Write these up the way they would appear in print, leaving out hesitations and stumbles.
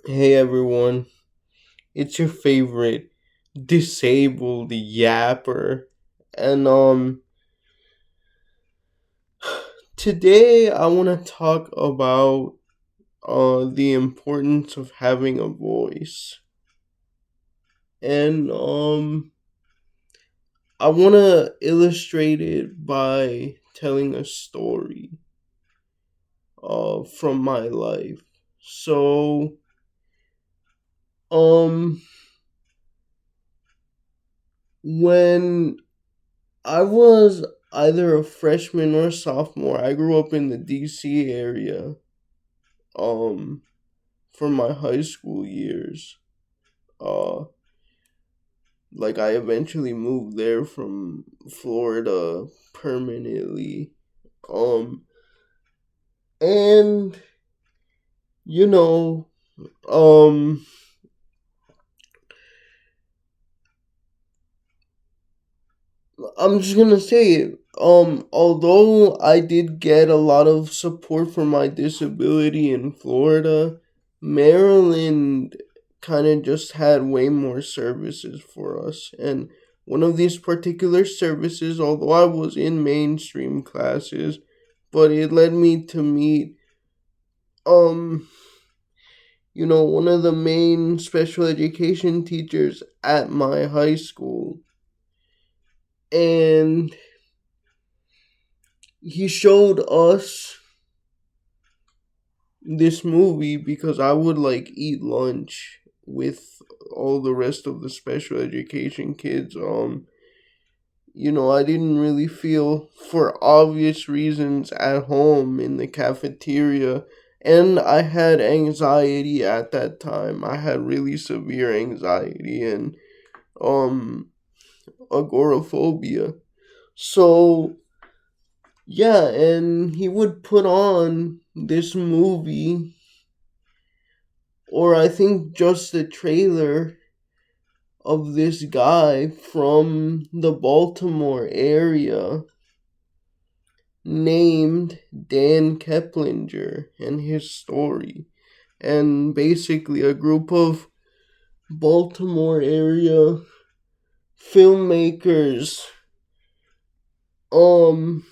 Hey everyone, it's your favorite disabled yapper. And today I want to talk about the importance of having a voice. And I want to illustrate it by telling a story from my life. So, um when I was either a freshman or sophomore. I grew up in the DC area um for my high school years. Uh I eventually moved there from Florida permanently. Um and you know, um I'm just gonna say it. Although I did get a lot of support for my disability in Florida, Maryland kind of just had way more services for us. And one of these particular services, although I was in mainstream classes, but it led me to meet, um, one of the main special education teachers at my high school. And he showed us this movie because I would eat lunch with all the rest of the special education kids. I didn't really feel, for obvious reasons, at home in the cafeteria, and I had anxiety at that time. I had really severe anxiety and agoraphobia. So yeah, and he would put on this movie, or I think just the trailer of this guy from the Baltimore area named Dan Keplinger and his story. And basically, a group of Baltimore area filmmakers um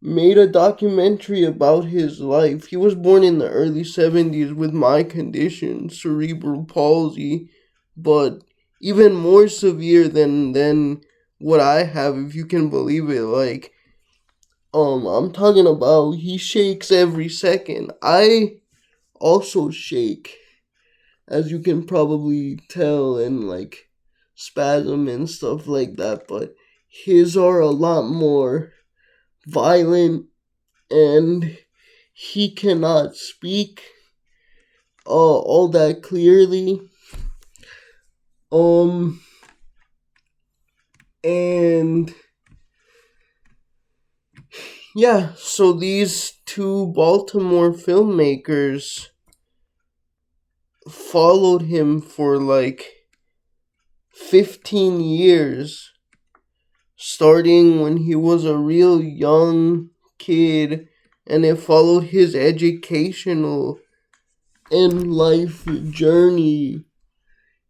made a documentary about his life. He was born in the early 70s with my condition, cerebral palsy, but even more severe than what I have, if you can believe it. I'm talking about he shakes every second. I also shake, as you can probably tell, and spasm and stuff like that, but his are a lot more violent, and he cannot speak all that clearly. Um and yeah, so these two Baltimore filmmakers followed him for 15 years, starting when he was a real young kid, and it followed his educational and life journey,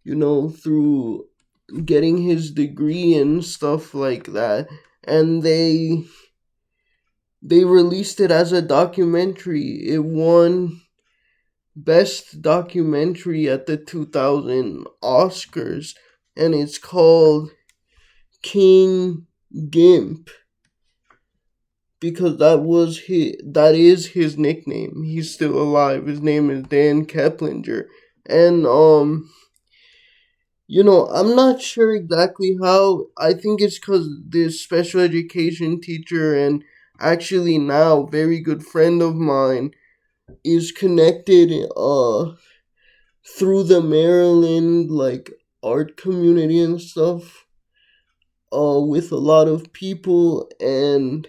through getting his degree and stuff like that. And they released it as a documentary. It won best documentary at the 2000 Oscars, and it's called King Gimp, because that is his nickname. He's still alive. His name is Dan Keplinger. And I'm not sure exactly how. I think it's because this special education teacher, and actually now very good friend of mine, is connected through the Maryland art community and stuff with a lot of people. And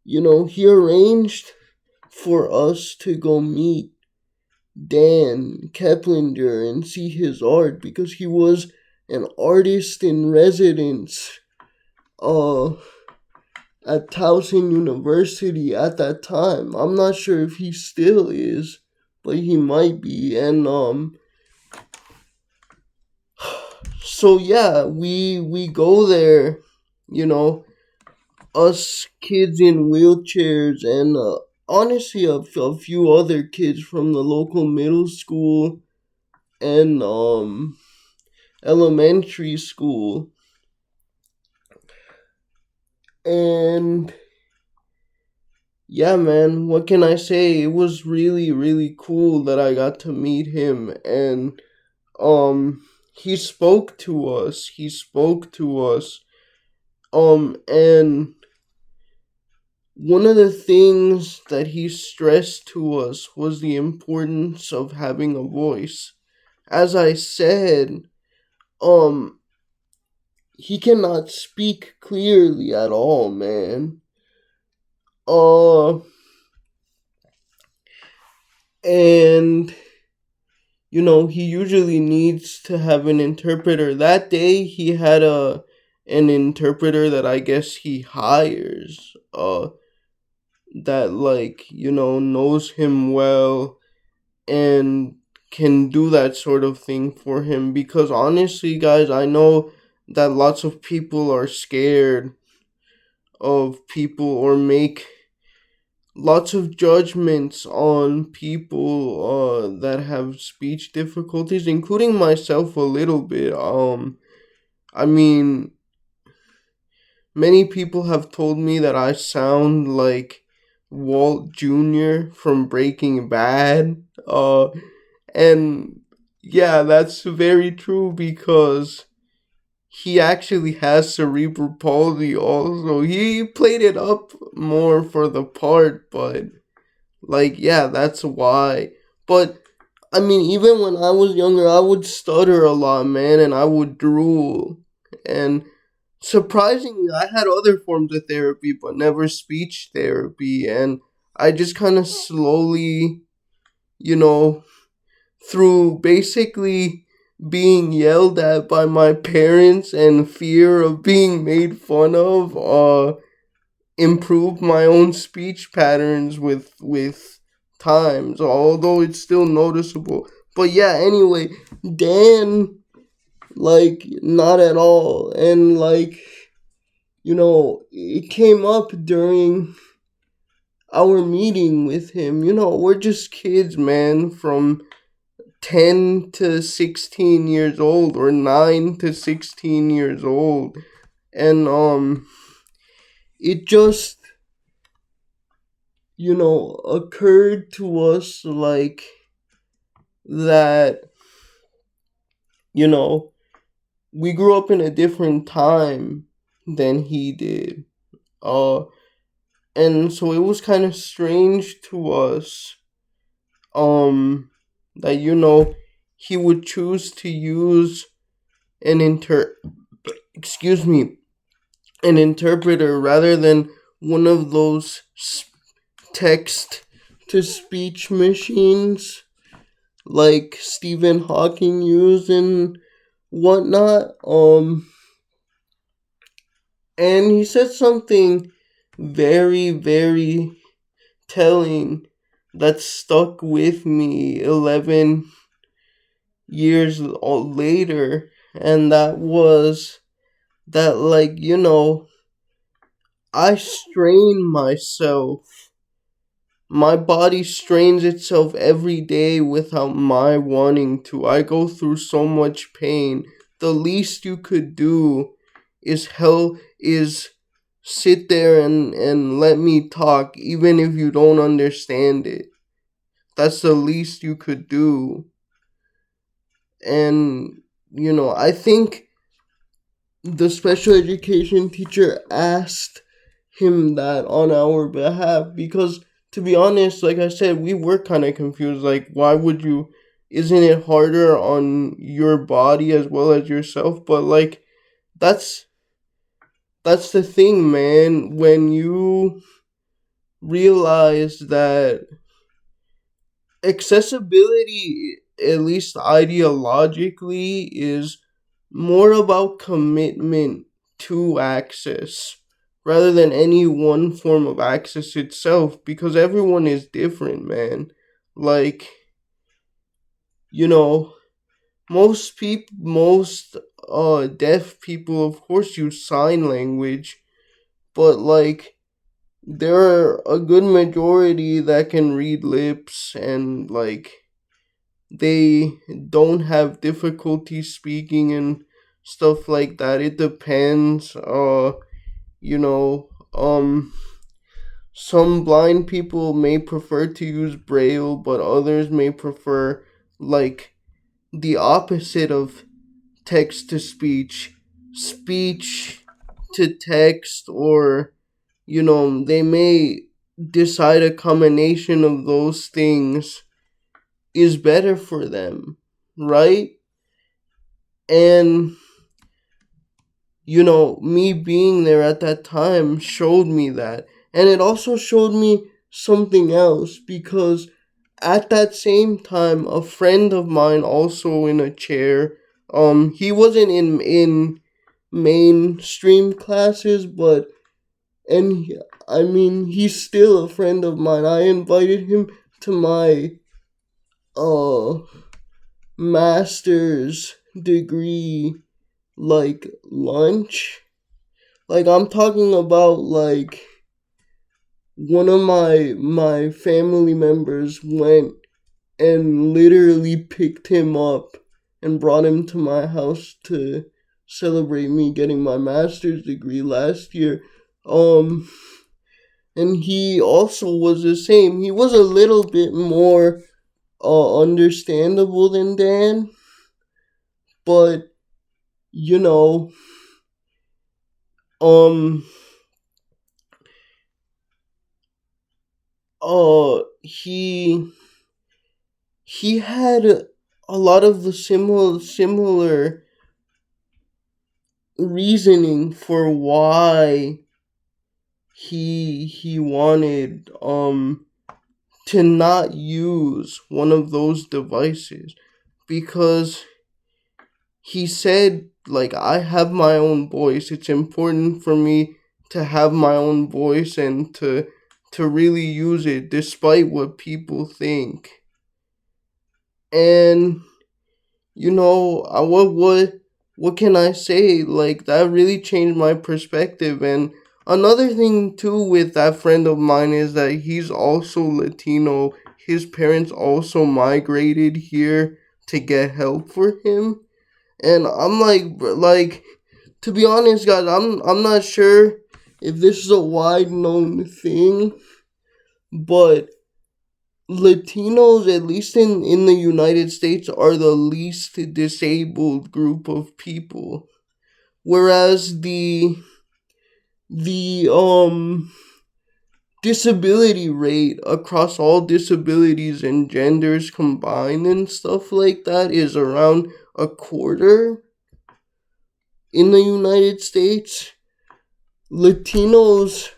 he arranged for us to go meet Dan Keplinger and see his art, because he was an artist in residence uh, at Towson University at that time. I'm not sure if he still is, but he might be. And so yeah, we go there, you know, us kids in wheelchairs, and honestly a few other kids from the local middle school and elementary school. And yeah, man, what can I say? It was really, really cool that I got to meet him. And he spoke to us. He spoke to us. And one of the things that he stressed to us was the importance of having a voice. As I said, um he cannot speak clearly at all, man. Uh and he usually needs to have an interpreter. That day he had a an interpreter that I guess he hires, that, like, knows him well and can do that sort of thing for him. Because honestly, guys, I know that lots of people are scared of people, or make lots of judgments on people that have speech difficulties, including myself a little bit. I mean, many people have told me that I sound like Walt Jr. from Breaking Bad. And yeah, that's very true, because he actually has cerebral palsy also. He played it up more for the part, but, like, yeah, that's why. But I mean, even when I was younger, I would stutter a lot, man, and I would drool. And surprisingly, I had other forms of therapy, but never speech therapy. And I just kind of slowly, you know, through basically being yelled at by my parents and fear of being made fun of, improve my own speech patterns with times, although it's still noticeable. But yeah, anyway, Dan, like, not at all. And, like, it came up during our meeting with him. We're just kids, man, from 10 to 16 years old, or 9 to 16 years old. And it just, occurred to us, like, that, you know we grew up in a different time than he did. uh and so it was kind of strange to us, um that, he would choose to use an excuse me, an interpreter, rather than one of those text to speech machines like Stephen Hawking used and whatnot. And he said something very, very telling that stuck with me 11 years later. And that was that, like, I strain myself. My body strains itself every day without my wanting to. I go through so much pain. The least you could do is sit there and let me talk, even if you don't understand it. That's the least you could do. And I think the special education teacher asked him that on our behalf, because, to be honest, like I said, we were kind of confused. Like, why would you? Isn't it harder on your body as well as yourself? But, like, that's that's the thing, man. When you realize that accessibility, at least ideologically, is more about commitment to access rather than any one form of access itself, because everyone is different, man. Like, you know, most deaf people of course use sign language, but like there are a good majority that can read lips, and like they don't have difficulty speaking and stuff like that. It depends. You know, some blind people may prefer to use braille, but others may prefer like the opposite of text to speech, speech to text, or they may decide a combination of those things is better for them, right? And me being there at that time showed me that. And it also showed me something else, because at that same time a friend of mine, also in a chair, he wasn't in mainstream classes, but and I mean, he's still a friend of mine. I invited him to my uh master's degree, like, lunch. Like, I'm talking about, like, one of my family members went and literally picked him up and brought him to my house to celebrate me getting my master's degree last year. Um and he also was the same. He was a little bit more understandable than Dan, but you know, um, he had a lot of the similar reasoning for why he wanted to not use one of those devices, because he said, like, I have my own voice. It's important for me to have my own voice and to really use it despite what people think. And what can I say? Like, that really changed my perspective. And another thing too with that friend of mine is that he's also Latino. His parents also migrated here to get help for him. And I'm like, to be honest, guys, I'm not sure if this is a wide known thing, but Latinos, at least in the United States, are the least disabled group of people. Whereas the disability rate across all disabilities and genders combined and stuff like that is around a quarter in the United States. Latinos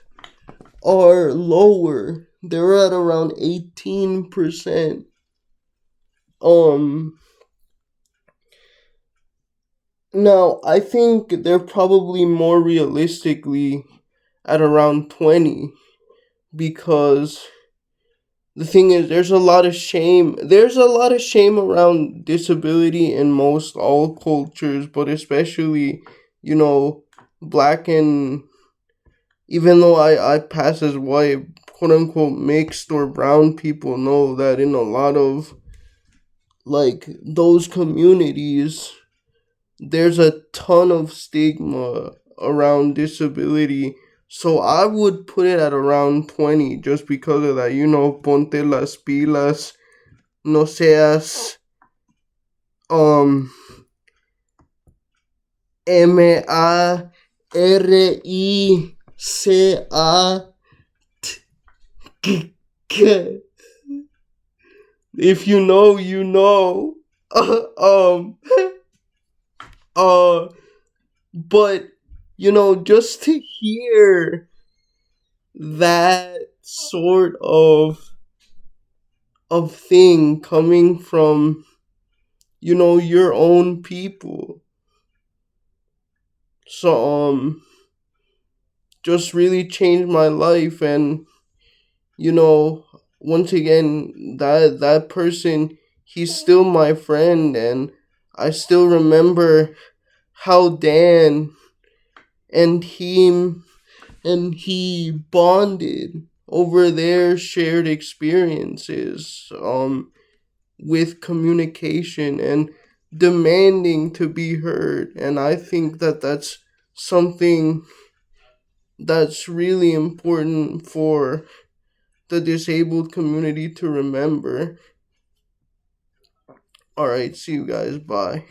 are lower. They're at around 18%. Um Now I think they're probably more realistically at around 20, because the thing is, there's a lot of shame. There's a lot of shame around disability in most all cultures, but especially, you know, black and, even though I pass as white, quote unquote, mixed or brown people know that in a lot of, like, those communities, there's a ton of stigma around disability. So I would put it at around 20, just because of that. Ponte las pilas, no seas um Marica. If you know, you know. um uh but just to hear that sort of thing coming from your own people, so just really changed my life. And you know once again, that person, he's still my friend, and I still remember how Dan and he bonded over their shared experiences, with communication and demanding to be heard. And I think that that's something that's really important for the disabled community to remember. All right, see you guys. Bye.